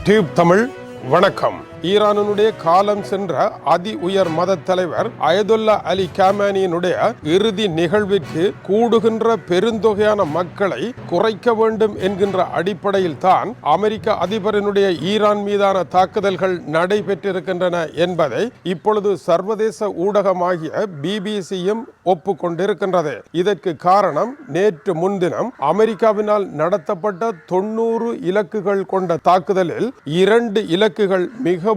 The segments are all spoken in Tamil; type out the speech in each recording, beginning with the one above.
டியூப் தமிழ் வணக்கம். ஈரானுடைய காலம் சென்ற அதி உயர் மத தலைவர் அயதுல்லா அலி காமேனியினுடைய இறுதி நிகழ்விற்கு கூடுகின்ற பெருந்தொகையான மக்களை குறைக்க வேண்டும் என்கின்ற அடிப்படையில் தான் அமெரிக்க அதிபரினுடைய ஈரான் மீதான தாக்குதல்கள் நடைபெற்றிருக்கின்றன என்பதை இப்பொழுது சர்வதேச ஊடகமாகிய பிபிசியும் ஒப்புக்கொண்டிருக்கின்றது. இதற்கு காரணம் நேற்று முன்தினம் அமெரிக்காவினால் நடத்தப்பட்ட 90 இலக்குகள் கொண்ட தாக்குதலில் 2 இலக்குகள் மிகவும்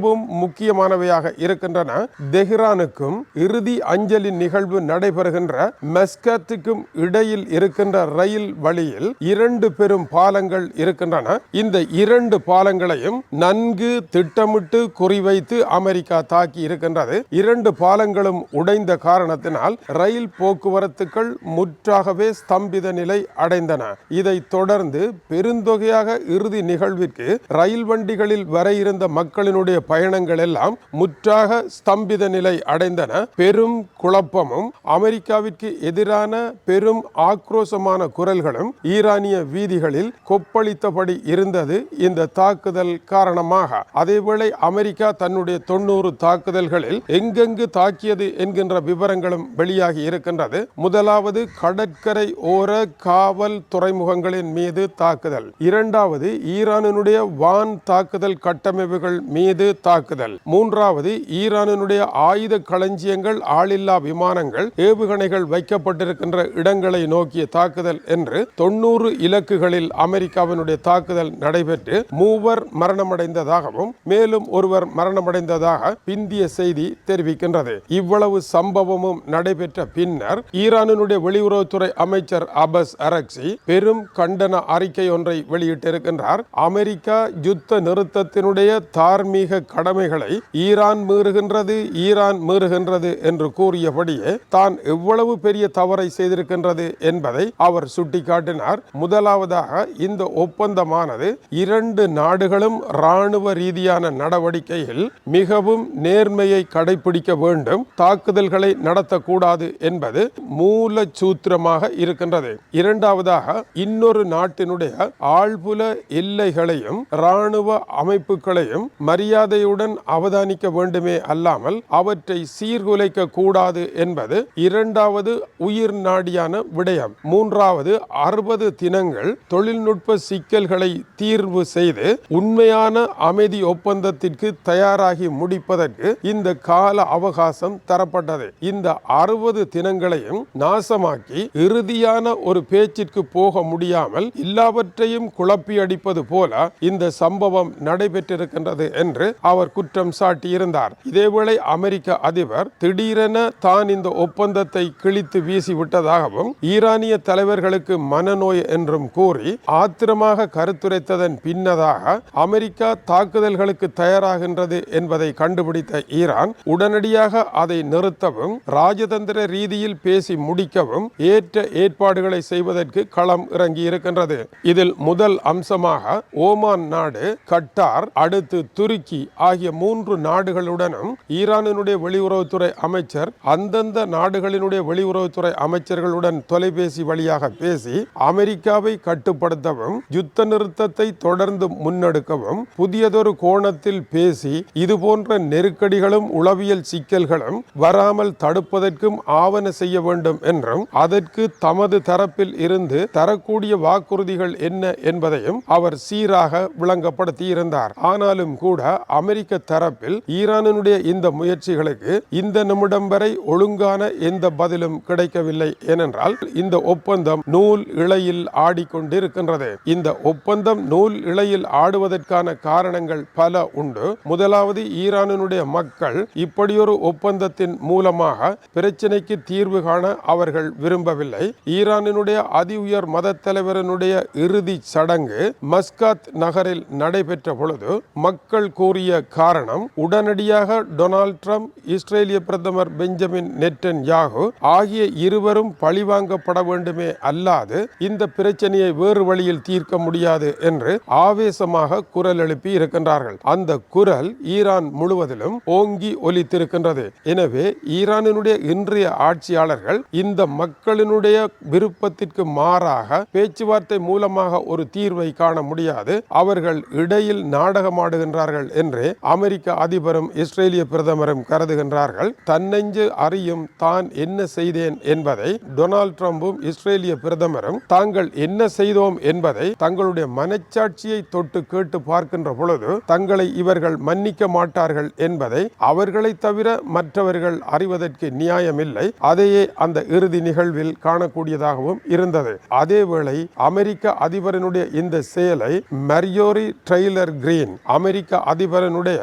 முக்கியமானவையாக இருக்கின்றன. தெஹ்ரானுக்கும் இறுதி அஞ்சலி நிகழ்வு நடைபெறுகின்ற மஸ்கத்துக்கும் இடையில் இருக்கின்ற ரயில் வழியில் 2 பெரும் பாலங்கள் இருக்கின்றன. இந்த 2 பாலங்களையும் நன்கு திட்டமிட்டு குறிவைத்து அமெரிக்கா தாக்கி இருக்கின்றது. 2 பாலங்களும் உடைந்த காரணத்தினால் ரயில் போக்குவரத்துகள் முற்றாகவே ஸ்தம்பித நிலை அடைந்தன. இதை தொடர்ந்து பெருந்தொகையாக இறுதி நிகழ்விற்கு ரயில் வண்டிகளில் வர இருந்த மக்களினுடைய பயணங்கள் எல்லாம் முற்றாக ஸ்தம்பித நிலை அடைந்தன. பெரும் குழப்பமும் அமெரிக்காவிற்கு எதிரான பெரும் ஆக்ரோஷமான குரல்களும் ஈரானிய வீதிகளில் கொப்பளித்தபடி இருந்தது இந்த தாக்குதல் காரணமாக. அதேவேளை அமெரிக்கா தன்னுடைய 90 தாக்குதல்களில் எங்கெங்கு தாக்கியது என்கின்ற விவரங்களும் வெளியாகி இருக்கின்றது. முதலாவது கடற்கரை ஓர காவல் துறைமுகங்களின் மீது தாக்குதல், இரண்டாவது ஈரானினுடைய வான் தாக்குதல் கட்டமைப்புகள் மீது தாக்குதல், மூன்றாவது ஈரானினுடைய ஆயுத களஞ்சியங்கள், ஆளில்லா விமானங்கள், ஏவுகணைகள் வைக்கப்பட்டிருக்கின்ற இடங்களை நோக்கிய தாக்குதல் என்று 90 இலக்குகளில் அமெரிக்காவினுடைய தாக்குதல் நடைபெற்று 3 மரணமடைந்ததாகவும் மேலும் 1 மரணமடைந்ததாக பிந்திய செய்தி தெரிவிக்கின்றது. இவ்வளவு சம்பவமும் நடைபெற்ற பின்னர் ஈரானினுடைய வெளியுறவுத்துறை அமைச்சர் அப்பாஸ் அரக்சி பெரும் கண்டன அறிக்கை ஒன்றை வெளியிட்டிருக்கின்றார். அமெரிக்கா யுத்த நிறுத்தத்தினுடைய தார்மீக கடமைகளை ஈரான் மீறுகின்றது என்று கூறியபடியே தான் எவ்வளவு பெரிய தவறை செய்திருக்கின்றது என்பதை அவர் சுட்டிக்காட்டினார். முதலாவதாக இந்த ஒப்பந்தமானது 2 நாடுகளும் இராணுவ ரீதியான நடவடிக்கையில் மிகவும் நேர்மையை கடைபிடிக்க வேண்டும், தாக்குதல்களை நடத்தக்கூடாது என்பது மூல சூத்திரமாக இருக்கின்றது. இரண்டாவதாக இன்னொரு நாட்டினுடைய ஆழ்புல எல்லைகளையும் இராணுவ அமைப்புகளையும் மரியாதையுடன் அவதானிக்க வேண்டுமே அல்லாமல் அவற்றை சீர்குலைக்க கூடாது என்பது இரண்டாவது உயிர் நாடியான விடயம். மூன்றாவது 60 தினங்கள் தொழில்நுட்ப சிக்கல்களை தீர்வு செய்து உண்மையான அமைதி ஒப்பந்தத்திற்கு தயாராகி முடிப்பதற்கு இந்த கால அவகாசம் தரப்பட்டது. இந்த 60 தினங்களையும் நாசமாக்கி இறுதியான ஒரு பேச்சிற்கு போக முடியாமல் எல்லாவற்றையும் குழப்பி அடிப்பது போல இந்த சம்பவம் நடைபெற்றிருக்கின்றது என்று அவர் குற்றம் சாட்டியிருந்தார். இதேவேளை அமெரிக்க அதிபர் திடீரென தான் இந்த ஒப்பந்தத்தை கிழித்து வீசிவிட்டதாகவும் ஈரானிய தலைவர்களுக்கு மனநோய் என்றும் கூறி ஆத்திரமாக கருத்துரைத்ததன் பின்னதாக அமெரிக்கா தாக்குதல்களுக்கு தயாராகின்றது என்பதை கண்டுபிடித்த ஈரான் உடனடியாக அதை நிறுத்தவும் ராஜதந்திர ரீதியில் பேசி முடிக்கவும் ஏற்ற ஏற்பாடுகளை செய்வதற்கு களம் இறங்கி இருக்கின்றது. இதில் முதல் அம்சமாக ஓமான் நாடு, கட்டார், அடுத்து துருக்கி ஆகிய 3 நாடுகளுடனும் ஈரானினுடைய வெளியுறவுத்துறை அமைச்சர் அந்தந்த நாடுகளினுடைய வெளியுறவுத்துறை அமைச்சர்களுடன் தொலைபேசி வழியாக பேசி அமெரிக்காவை கட்டுப்படுத்தவும் யுத்த நிறுத்தத்தை தொடர்ந்து முன்னெடுக்கவும் புதியதொரு கோணத்தில் பேசி இதுபோன்ற நெருக்கடிகளும் உளவியல் சிக்கல்களும் வராமல் தடுப்பதற்கும் ஆவண செய்ய வேண்டும் என்றும் அதற்கு தமது தரப்பில் இருந்து தரக்கூடிய வாக்குறுதிகள் என்ன என்பதையும் அவர் சீராக விளங்கப்படுத்தி இருந்தார். ஆனாலும் கூட அமெரிக்க தரப்பில் ஈரானினுடைய இந்த முயற்சிகளுக்கு இந்த நிமிடம் வரை ஒழுங்கான எந்த பதிலும் கிடைக்கவில்லை. ஏனென்றால் இந்த ஒப்பந்தம் நூல் இழையில் ஆடிக்கொண்டிருக்கின்றது. இந்த ஒப்பந்தம் நூல் இழையில் ஆடுவதற்கான காரணங்கள் பல உண்டு. முதலாவது, ஈரானினுடைய மக்கள் இப்படியொரு ஒப்பந்தத்தின் மூலமாக பிரச்சனைக்கு தீர்வு காண அவர்கள் விரும்பவில்லை. ஈரானினுடைய அதி உயர் மத தலைவரினுடைய இறுதி சடங்கு மஸ்கத் நகரில் நடைபெற்ற பொழுது மக்கள் கூறிய காரணம் உடனடியாக டொனால்ட் ட்ரம்ப், இஸ்ரேலிய பிரதமர் பெஞ்சமின் நெட்டன்யாகு ஆகிய இருவரும் பழிவாங்கப்பட வேண்டுமே அல்லாது இந்த பிரச்சனையை வேறு வழியில் தீர்க்க முடியாது என்று ஆவேசமாக குரல் எழுப்பி இருக்கின்றார்கள். அந்த குரல் ஈரான் முழுவதிலும் ஓங்கி ஒலித்திருக்கின்றது. எனவே ஈரானினுடைய இன்றைய ஆட்சியாளர்கள் இந்த மக்களினுடைய விருப்பத்திற்கு மாறாக பேச்சுவார்த்தை மூலமாக ஒரு தீர்வை காண முடியாது, அவர்கள் இடையில் நாடகமாடுகின்றார்கள் என்று அமெரிக்க அதிபரும் இஸ்ரேலிய பிரதமரும் கருதுகின்றார்கள். தன்னெஞ்சு அறியும் தான் என்ன செய்தேன் என்பதை டொனால்ட் ட்ரம்பும் இஸ்ரேலிய பிரதமரும் தாங்கள் என்ன செய்தோம் என்பதை தங்களுடைய மனச்சாட்சியை தொட்டு கேட்டு பார்க்கின்ற பொழுது தங்களை இவர்கள் மன்னிக்க மாட்டார்கள் என்பதை அவர்களை தவிர மற்றவர்கள் அறிவதற்கு நியாயமில்லை. அதையே அந்த இறுதி நிகழ்வில் காணக்கூடியதாகவும் இருந்தது. அதேவேளை அமெரிக்க அதிபரனுடைய இந்த செயலை மரியோரி ட்ரெய்லர் கிரீன், அமெரிக்க அதிபரனுடைய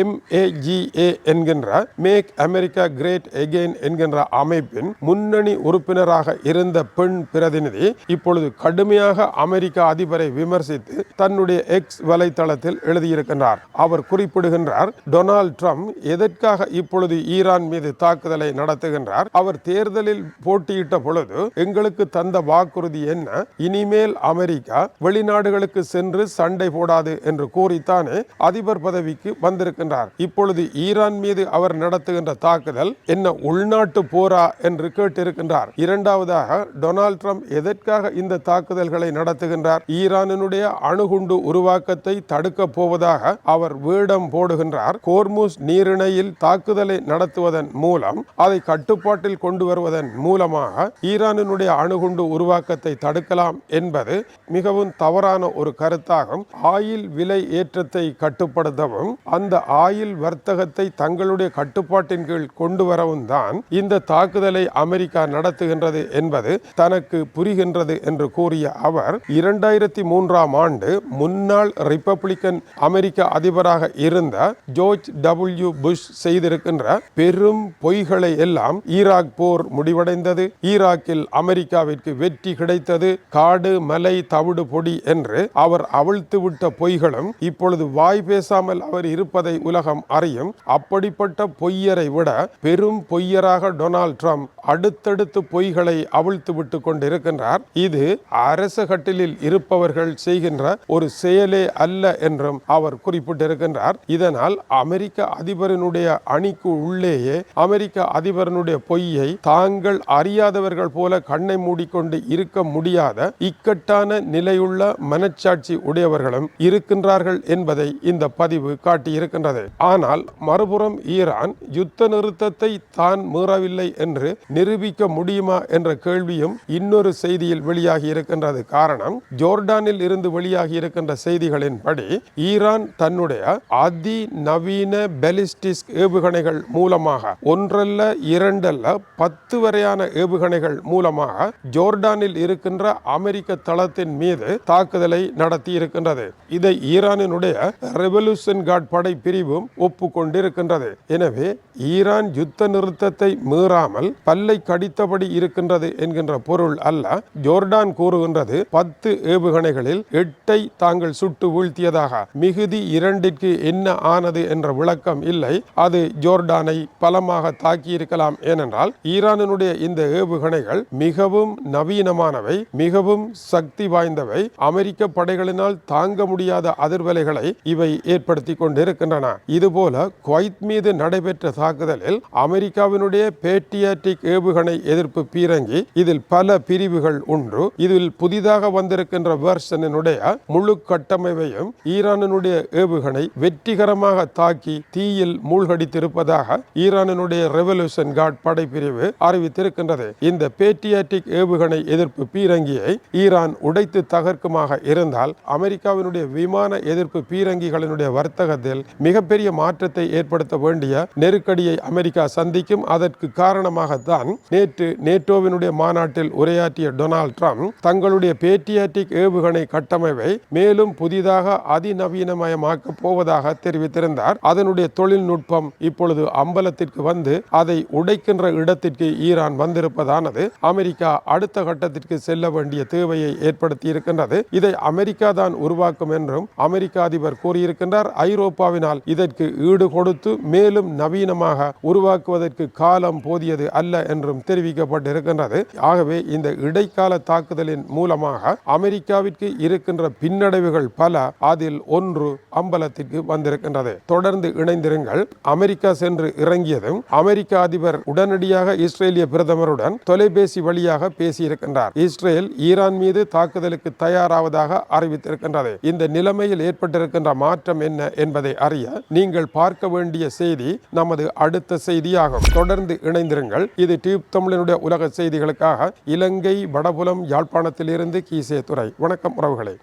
MAGA என்கின்ற மேக் அமெரிக்கா கிரேட் அகெயின் என்கின்ற அமைப்பின் முன்னணி உறுப்பினராக இருந்த பெண் பிரதிநிதி இப்பொழுது கடுமையாக அமெரிக்க அதிபரை விமர்சித்து தன்னுடைய எக்ஸ் வலைத்தளத்தில் எழுதியிருக்கின்றார். அவர் குறிப்பிடுகின்றார், டொனால்ட் ட்ரம்ப் எதற்காக இப்பொழுது ஈரான் மீது தாக்குதலை நடத்துகின்றார்? அவர் தேர்தலில் போட்டியிட்ட பொழுது எங்களுக்கு தந்த வாக்குறுதி என்ன? இனிமேல் அமெரிக்கா வெளிநாடுகளுக்கு சென்று சண்டை போடாது என்று கூறித்தானே அதிபர் பதவிக்கு வந்திருக்கின்றார். இப்பொழுது ஈரான் மீது அவர் நடத்துகின்ற தாக்குதல் என்ன உள்நாட்டு போரா என்று கேட்டிருக்கின்றார். இரண்டாவதாக, டொனால்ட் ட்ரம்ப் எதற்காக இந்த தாக்குதல்களை நடத்துகின்றார்? ஈரானினுடைய அணுகுண்டு உருவாக்கத்தை தடுக்க போவதாக அவர் வேடம் போடுகின்றார். ஹோர்முஸ் நீரிணையில் தாக்குதலை நடத்துவதன் மூலம் அதை கட்டுப்பாட்டில் கொண்டு வருவதன் மூலமாக ஈரானினுடைய அணுகுண்டு உருவாக்கத்தை தடுக்கலாம் என்பது மிகவும் தவறான ஒரு கருத்தாகும். ஆயில் விலை ஏற்றத்தை கட்டுப்படுத்தவும் அந்த ஆயில் வர்த்தகத்தை தங்களுடைய கட்டுப்பாட்டின் கீழ் கொண்டு வரவும் தான் இந்த தாக்குதலை அமெரிக்கா நடத்துகின்றது என்பது தனக்கு புரிகின்றது என்று கூறிய அவர் 2003ஆம் ஆண்டு முன்னாள் ரிப்பப்ளிக்கன் அமெரிக்க அதிபராக இருந்த ஜார்ஜ் W. புஷ் செய்திருக்கின்ற பெரும் பொய்களை எல்லாம் ஈராக் போர் முடிவடைந்தது, ஈராக்கில் அமெரிக்காவிற்கு வெற்றி கிடைத்தது, காடு மலை தவிடு பொடி என்று அவர் அவிழ்த்து விட்ட பொய்களும் இப்பொழுது வாய் பேசாமல் அவர் இருப்பதை உலகம் அறியும். அப்படிப்பட்ட பொய்யரை விட பெரும் பொய்யராக டொனால்ட் ட்ரம்ப் அடுத்தடுத்து பொய்களை அவிழ்த்து விட்டு கொண்டிருக்கின்றார். இது அரச கட்டிலில் இருப்பவர்கள் செய்கின்ற ஒரு செயலே அல்ல என்றும் அவர் குறிப்பிட்டிருக்கின்றார். இதனால் அமெரிக்க அதிபரினுடைய அணிக்கு உள்ளேயே அமெரிக்க அதிபரினுடைய பொய்யை தாங்கள் அறியாதவர்கள் போல கண்ணை மூடிக்கொண்டு இருக்க முடியாத இக்கட்டான நிலையுள்ள மனச்சாட்சி உடையவர்களும் இருக்கின்றார்கள் என்பதை இந்த பதிவு காட்டியிருக்கின்றது. ஆனால் மறுபுறம் ஈரான் யுத்த நிறுத்தத்தை தான் மீறவில்லை என்று நிரூபிக்க முடியுமா என்ற கேள்வியும் இன்னொரு செய்தியில் வெளியாகி இருக்கின்றது. காரணம், ஜோர்டானில் இருந்து வெளியாகி இருக்கின்ற செய்திகளின்படி ஈரான் தன்னுடைய அதிநவீன பாலிஸ்டிக் ஏவுகணைகள் மூலமாக ஒன்றல்ல இரண்டல்ல 10 வரையான ஏவுகணைகள் மூலமாக ஜோர்டானில் இருக்கின்ற அமெரிக்க தளத்தின் மீது தாக்குதலை நடத்தி இருக்கின்றது. இதை ஈரானினுடைய ரெவல்யூஷன் கார்ட் படை பிரிவும் ஒப்புக்கொண்டிருக்கின்றது. எனவே ஈரான் யுத்த நிறுத்தத்தை மீறாமல் பல்லை கடித்தபடி இருக்கின்றது என்கின்ற பொருள் அல்ல. ஜோர்டான் கூறுகின்றது 10 ஏவுகணைகளில் 8ஐ தாங்கள் சுட்டு வீழ்த்தியதாக. மிகுதி 2ற்கு என்ன ஆனது என்ற விளக்கம் இல்லை. அது ஜோர்டானை பலமாக தாக்கி இருக்கலாம். ஏனென்றால் ஈரானினுடைய இந்த ஏவுகணைகள் மிகவும் நவீனமானவை, மிகவும் சக்தி வாய்ந்தவை. அமெரிக்க படைகளினால் தாங்க முடியாத அதிர்வலைகளை இவை ஏற்படுத்தி கொண்டிருக்கின்றன. இதுபோல குவைத் மீது நடைபெற்ற தாக்குதலில் அமெரிக்காவினுடைய பேட்ரியாட்டிக் ஏவுகணை எதிர்ப்பு பீரங்கி, இதில் பல பிரிவுகள் உண்டு. இதில் புதிதாக வந்திருக்கின்ற வெர்ஷனுடைய முழு கட்டமைப்பையும் ஈரானினுடைய ஏவுகணை வெற்றிகரமாக தாக்கி தீயில் மூழ்கடித்திருப்பதாக ஈரானினுடைய ரெவல்யூஷன் கார்ட் படைப்பிரிவு அறிவித்திருக்கின்றது. இந்த பேட்ரியாட்டிக் ஏவுகணை எதிர்ப்பு பீரங்கியை ஈரான் உடைத்து தகர்க்குமாக இருந்தால் அமெரிக்காவினுடைய விமான எதிர்ப்பு பீரங்கிகளினுடைய வர்த்தகத்தில் மிகப்பெரிய மாற்றத்தை ஏற்படுத்த வேண்டிய நெருக்கடியை அமெரிக்கா சந்திக்கும். அதற்கு காரணமாகத்தான் நேற்று நேட்டோவினுடைய மாநாட்டில் உரையாற்றிய டொனால்ட் ட்ரம்ப் தங்களுடைய பேட்ரியாட்டிக் ஏவுகணை கட்டமைப்பை மேலும் புதிதாக அதிநவீனமயமாக்க போவதாக தெரிவித்திருந்தார். அதனுடைய தொழில்நுட்பம் இப்பொழுது அம்பலத்திற்கு வந்து அதை உடைக்கின்ற இடத்திற்கு ஈரான் வந்திருப்பதானது அமெரிக்கா அடுத்த கட்டத்திற்கு செல்ல வேண்டிய தேவையை ஏற்படுத்தி இருக்கின்றது. இதை அமெரிக்கா தான் உருவாக்கும் என்றும் அமெரிக்க அதிபர் கூறியிருக்கின்றார். ஐரோப்பாவினால் இதற்கு ஈடு கொடுத்து மேலும் நவீனமாக உருவாக்குவதற்கு காலம் போதியது அல்ல என்றும் தெரிவிக்கப்பட்டிருக்கின்றது. ஆகவே இந்த இடைக்கால தாக்குதலின் மூலமாக அமெரிக்காவிற்கு இருக்கின்ற பின்னடைவுகள் பல, அதில் ஒன்று அம்பலத்திற்கு வந்திருக்கின்றது. தொடர்ந்து இணைந்திருங்கள். அமெரிக்கா சென்று இறங்கியதும் அமெரிக்க அதிபர் உடனடியாக நேரடியாக இஸ்ரேலிய பிரதமருடன் தொலைபேசி வழியாக பேசியிருக்கின்றார். இஸ்ரேல் ஈரான் மீது தாக்குதலுக்கு தயாராவதாக அறிவித்திருக்கின்றது. இந்த நிலைமையில் ஏற்பட்டிருக்கின்ற மாற்றம் என்ன என்பதை அறிய நீங்கள் பார்க்க வேண்டிய செய்தி நமது அடுத்த செய்தியாகும். தொடர்ந்து இணைந்திருங்கள். இது டியூப் தமிழனுடைய உலக செய்திகளுக்காக இலங்கை வடபுலம் யாழ்ப்பாணத்திலிருந்து கீசே துறை. வணக்கம் உறவுகளே.